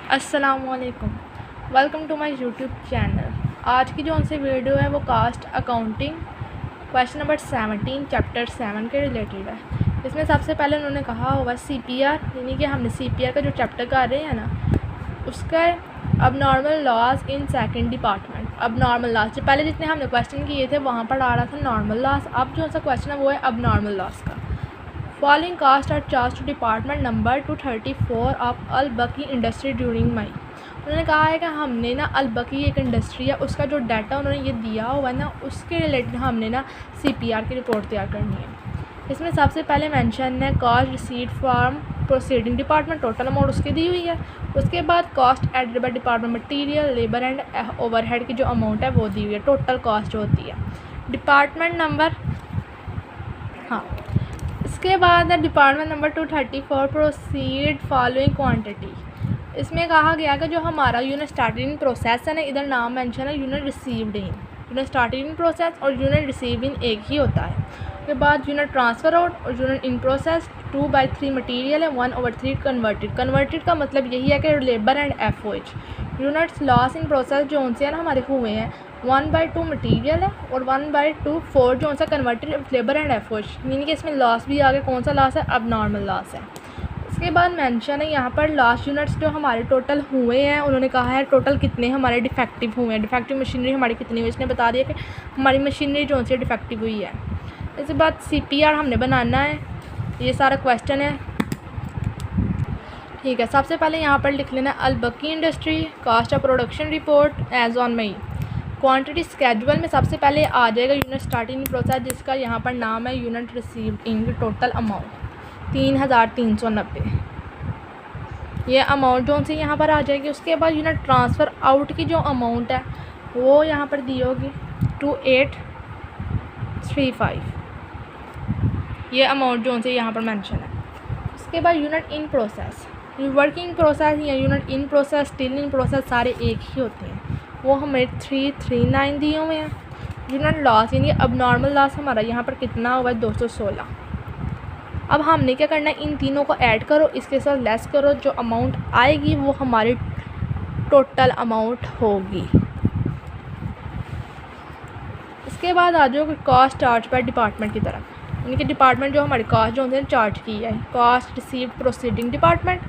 अस्सलामुअलैकुम, welcome to my YouTube channel. आज की जो उनसे वीडियो है वो cost accounting question number 17 chapter 7 के रिलेटेड है। इसमें सबसे पहले उन्होंने कहा हुआ CPR, यानी कि हमने CPR का जो चैप्टर कर रहे हैं ना, उसका अब normal loss in second department. अब नॉर्मल लॉज से पहले जितने हमने क्वेश्चन किए थे वहाँ पर आ रहा था नॉर्मल लॉज। अब जो सा क्वेश्चन है वो है अब नॉर्मल लॉज का। Following cost are charge to department number 234 of Al बकी इंडस्ट्री ड्यूरिंग मई। उन्होंने कहा है कि हमने ना अल बकी एक इंडस्ट्री है, उसका जो डाटा उन्होंने ये दिया हुआ है ना, उसके रिलेटेड हमने ना CPR की रिपोर्ट तैयार करनी है। इसमें सबसे पहले मेंशन है cost receipt from proceeding department, total amount उसकी दी हुई है। उसके बाद cost added by department material labour and overhead की जो अमाउंट है वो दी हुई है, टोटल कॉस्ट जो होती है। डिपार्टमेंट नंबर इसके बाद है department number 234 proceed following quantity. इसमें कहा गया कि जो हमारा यूनिट स्टार्टिंग प्रोसेस है ना, इधर नाम मेंशन है unit received in. Unit starting process और यूनिट रिसीव इन एक ही होता है। उसके बाद यूनिट ट्रांसफ़र आउट और यूनिट इन प्रोसेस 2/3 मटीरियल है, 1/3 कन्वर्टेड। कन्वर्टेड का मतलब यही है कि labour and FOH। Units loss in process जो उनसे है ना हमारे हुए हैं 1/2 मटीरियल है और 1/2 4 जो सा कन्वर्टेड लेबर एंड FOH, यानी कि इसमें लॉस भी आ गया। कौन सा लॉस है? अब नॉर्मल लॉस है। इसके बाद मेंशन है यहाँ पर लास्ट यूनिट्स जो हमारे टोटल हुए हैं, उन्होंने कहा है टोटल कितने हमारे डिफेक्टिव हुए हैं, डिफेक्टिव मशीनरी हमारी कितनी हुई। इसने बता दिया कि हमारी मशीनरी जो सी डिफेक्टिव हुई है। इसके बाद CPR हमने बनाना है, ये सारा क्वेश्चन है, ठीक है। सबसे पहले यहाँ पर लिख लेना अल बकी industry cost of production report as on May. Quantity schedule में सबसे पहले आ जाएगा यूनिट स्टार्टिंग प्रोसेस, जिसका यहाँ पर नाम है unit received in total amount 3390, ये अमाउंट जो उनसे यहाँ पर आ जाएगी। उसके बाद यूनिट ट्रांसफ़र आउट की जो अमाउंट है वो यहाँ पर दी होगी 2835, ये अमाउंट जो उनसे यहाँ पर मेंशन है। उसके बाद unit in process, working process या unit in process, still in process सारे एक ही होते हैं, वो हमें 339 दिए हुए हैं। यूनिट लॉस यानी अब नॉर्मल लॉस हमारा यहाँ पर कितना हुआ है 216। अब हमने क्या करना है, इन तीनों को ऐड करो, इसके साथ लेस करो, जो अमाउंट आएगी वो हमारी टोटल अमाउंट होगी। इसके बाद आ जाओ कॉस्ट चार्ज बाय डिपार्टमेंट की तरफ, यानी कि डिपार्टमेंट जो हमारी कॉस्ट जो उन्होंने चार्ज की है, कॉस्ट रिसीव्ड प्रोसीडिंग डिपार्टमेंट।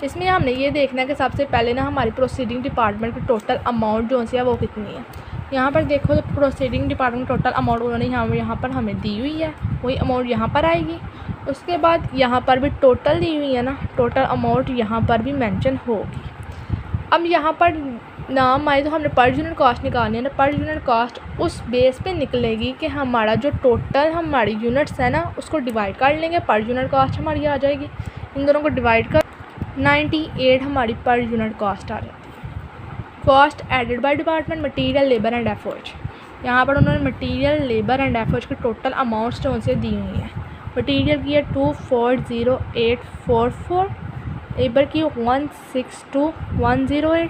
इसमें हमने ये देखना है कि सबसे पहले ना हमारी प्रोसीडिंग डिपार्टमेंट की टोटल अमाउंट जो है वो कितनी है। यहाँ पर देखो तो प्रोसीडिंग डिपार्टमेंट टोटल अमाउंट उन्होंने यहाँ पर हमें दी हुई है, वही अमाउंट यहाँ पर आएगी। उसके बाद यहाँ पर भी टोटल दी हुई है ना, टोटल अमाउंट यहाँ पर भी मेंशन होगी। अब यहाँ पर नाम आए तो हमने पर यूनिट कॉस्ट निकालनी है ना, पर यूनिट कॉस्ट उस बेस पे निकलेगी कि हमारा जो टोटल हमारी यूनिट्स है ना उसको डिवाइड कर लेंगे, पर यूनिट कॉस्ट हमारी आ जाएगी। इन दोनों को डिवाइड कर 98 हमारी पर यूनिट कॉस्ट आ जाती है। Cost added by department material labour and FOH, यहाँ पर उन्होंने मटीरियल लेबर एंड FOH की टोटल अमाउंट्स जो उनसे दी हुई हैं। मटीरियल की है 240844, लेबर की 162108,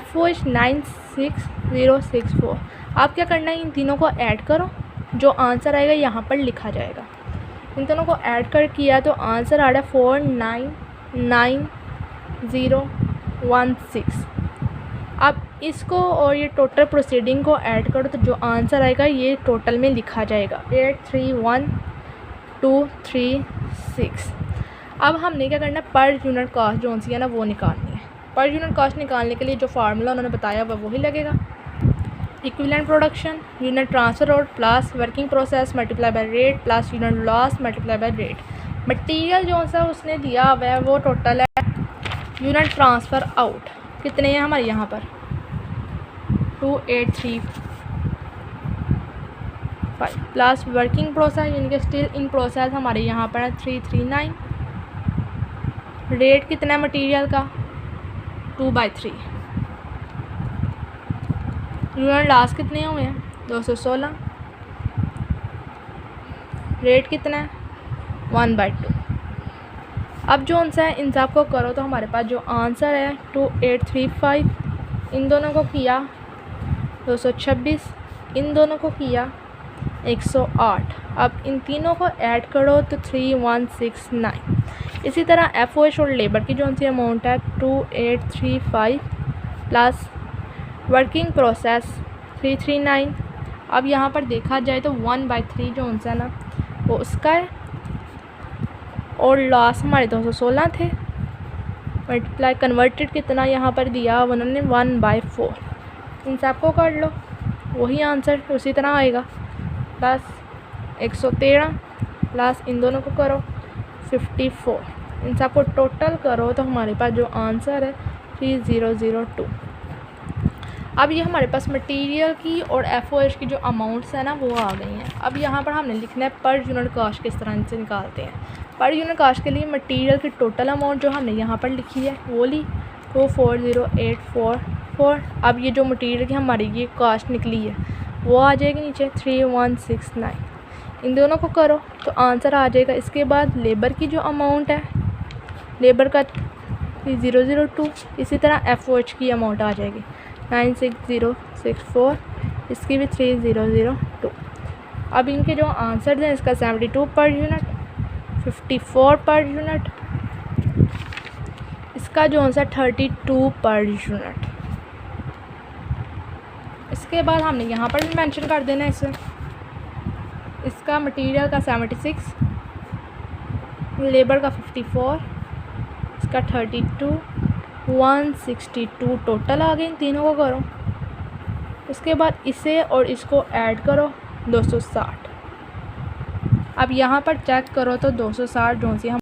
FOH 96064। आप क्या करना है, इन तीनों को ऐड करो, जो आंसर आएगा यहाँ पर लिखा जाएगा। इन दोनों को ऐड कर किया तो आंसर आ रहा है 499016। अब इसको और ये टोटल प्रोसीडिंग को ऐड करो तो जो आंसर आएगा ये टोटल में लिखा जाएगा 831236। अब हमने क्या करना है, पर यूनिट कॉस्ट जो सी है ना वो निकालनी है। पर यूनिट कॉस्ट निकालने के लिए जो फार्मूला उन्होंने बताया हुआ वही लगेगा। Equivalent production unit transfer out plus working process multiply by rate plus unit loss multiply by rate. Material जो सा उसने दिया हुआ है वो टोटल है यूनिट ट्रांसफ़र आउट कितने हैं हमारे यहाँ पर 2835 प्लस वर्किंग प्रोसेस यानी कि स्टिल इन प्रोसेस हमारे यहाँ पर है 339। रेट कितना है मटीरियल का 2/3। यूनिट लॉस कितने हुए हैं 216। रेट कितना है 1/2। अब जो उनसे है इन सब को करो तो हमारे पास जो आंसर है 2835, इन दोनों को किया 226, इन दोनों को किया 108। अब इन तीनों को ऐड करो तो 3169। इसी तरह FOH और लेबर की जो सी अमाउंट है 2835 प्लस वर्किंग प्रोसेस 339। अब यहाँ पर देखा जाए तो 1/3 जो है ना वो उसका है, और लॉस हमारे 216 थे, मल्टीप्लाई कन्वर्टेड कितना यहाँ पर दिया उन्होंने 1/4। इन सबको कर लो, वही आंसर उसी तरह आएगा, प्लस 113 प्लस इन दोनों को करो 54, इन सबको टोटल करो तो हमारे पास जो आंसर है 3002। अब ये हमारे पास मटेरियल की और FOH की जो अमाउंट्स है ना वो आ गई हैं। अब यहाँ पर हमने लिखना है पर यूनिट कास्ट किस तरह से निकालते हैं। पर यूनिट कास्ट के लिए मटेरियल की टोटल अमाउंट जो हमने यहाँ पर लिखी है वो ली 240844। अब ये जो मटेरियल की हमारी ये कास्ट निकली है वो आ जाएगी नीचे 3169, इन दोनों को करो तो आंसर आ जाएगा। इसके बाद लेबर की जो अमाउंट है, लेबर का 3002, इसी तरह FOH की अमाउंट आ जाएगी 96064, इसकी भी 3002। अब इनके जो आंसर हैं इसका 72 पर यूनिट, 54 पर यूनिट, इसका जो आंसर 32 पर यूनिट। इसके बाद हमने यहाँ पर भी मेंशन कर देना है इसे, इसका मटेरियल का 76, लेबर का 54, इसका 32, 162 टोटल आ गए। इन तीनों को करो, इसके बाद इसे और इसको ऐड करो 260। अब यहाँ पर चेक करो तो 260 जो सी हम